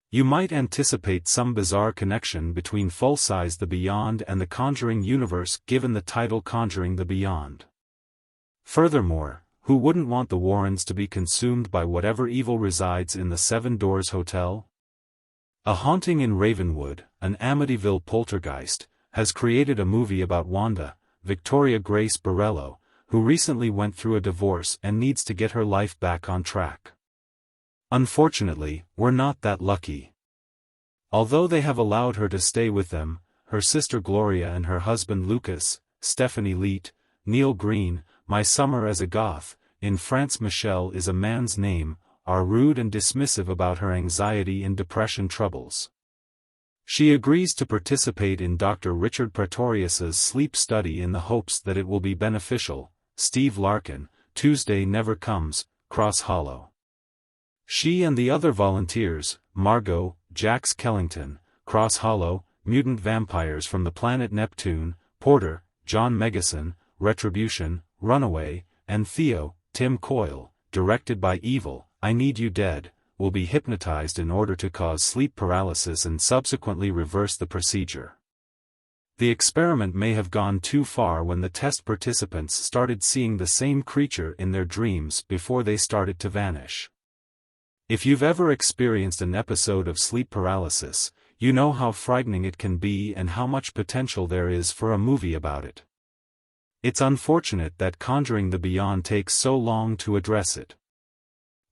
You might anticipate some bizarre connection between Fulci's The Beyond and the Conjuring universe given the title Conjuring the Beyond. Furthermore, who wouldn't want the Warrens to be consumed by whatever evil resides in the Seven Doors Hotel? A Haunting in Ravenwood, an Amityville Poltergeist, has created a movie about Wanda, Victoria Grace Borrello, who recently went through a divorce and needs to get her life back on track. Unfortunately, we're not that lucky. Although they have allowed her to stay with them, her sister Gloria and her husband Lucas, Stephanie Leet, Neil Green, My Summer as a Goth, in France Michelle is a man's name, are rude and dismissive about her anxiety and depression troubles. She agrees to participate in Dr. Richard Pretorius's sleep study in the hopes that it will be beneficial. Steve Larkin, Tuesday Never Comes, Cross Hollow. She and the other volunteers, Margot, Jax Kellington, Cross Hollow, Mutant Vampires from the Planet Neptune, Porter, John Megison, Retribution, Runaway, and Theo, Tim Coyle, directed by Evil, I Need You Dead, will be hypnotized in order to cause sleep paralysis and subsequently reverse the procedure. The experiment may have gone too far when the test participants started seeing the same creature in their dreams before they started to vanish. If you've ever experienced an episode of sleep paralysis, you know how frightening it can be and how much potential there is for a movie about it. It's unfortunate that Conjuring the Beyond takes so long to address it.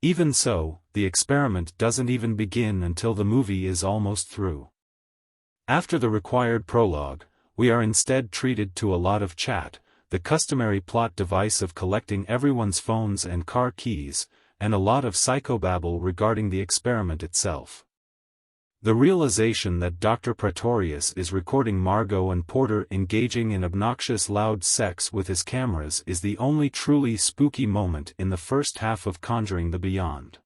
Even so, the experiment doesn't even begin until the movie is almost through. After the required prologue, we are instead treated to a lot of chat, the customary plot device of collecting everyone's phones and car keys, and a lot of psychobabble regarding the experiment itself. The realization that Dr. Pretorius is recording Margot and Porter engaging in obnoxious loud sex with his cameras is the only truly spooky moment in the first half of Conjuring the Beyond.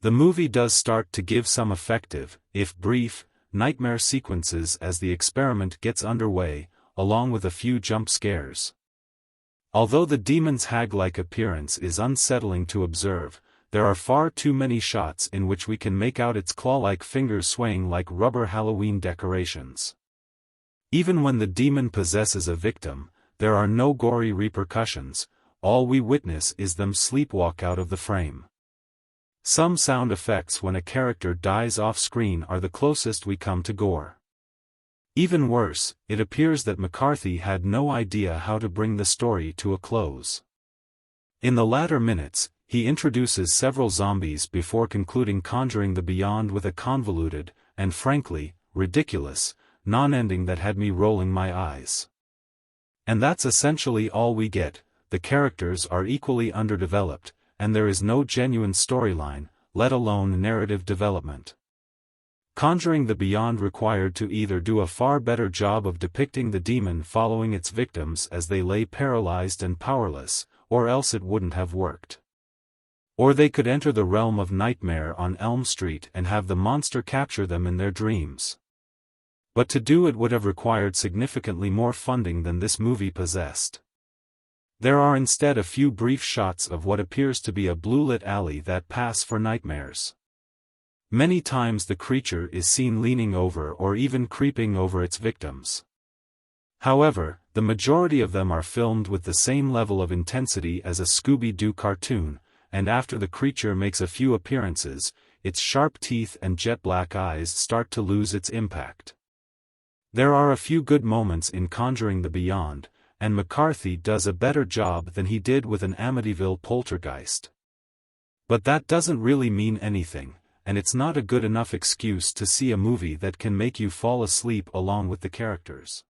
The movie does start to give some effective, if brief, nightmare sequences as the experiment gets underway, along with a few jump scares. Although the demon's hag-like appearance is unsettling to observe, there are far too many shots in which we can make out its claw-like fingers swaying like rubber Halloween decorations. Even when the demon possesses a victim, there are no gory repercussions, all we witness is them sleepwalk out of the frame. Some sound effects when a character dies off-screen are the closest we come to gore. Even worse, it appears that McCarthy had no idea how to bring the story to a close. In the latter minutes, he introduces several zombies before concluding Conjuring the Beyond with a convoluted, and frankly, ridiculous, non-ending that had me rolling my eyes. And that's essentially all we get. The characters are equally underdeveloped, and there is no genuine storyline, let alone narrative development. Conjuring the Beyond required to either do a far better job of depicting the demon following its victims as they lay paralyzed and powerless, or else it wouldn't have worked. Or they could enter the realm of Nightmare on Elm Street and have the monster capture them in their dreams. But to do it would have required significantly more funding than this movie possessed. There are instead a few brief shots of what appears to be a blue-lit alley that pass for nightmares. Many times the creature is seen leaning over or even creeping over its victims. However, the majority of them are filmed with the same level of intensity as a Scooby-Doo cartoon, and after the creature makes a few appearances, its sharp teeth and jet-black eyes start to lose its impact. There are a few good moments in Conjuring the Beyond, and McCarthy does a better job than he did with an Amityville Poltergeist. But that doesn't really mean anything, and it's not a good enough excuse to see a movie that can make you fall asleep along with the characters.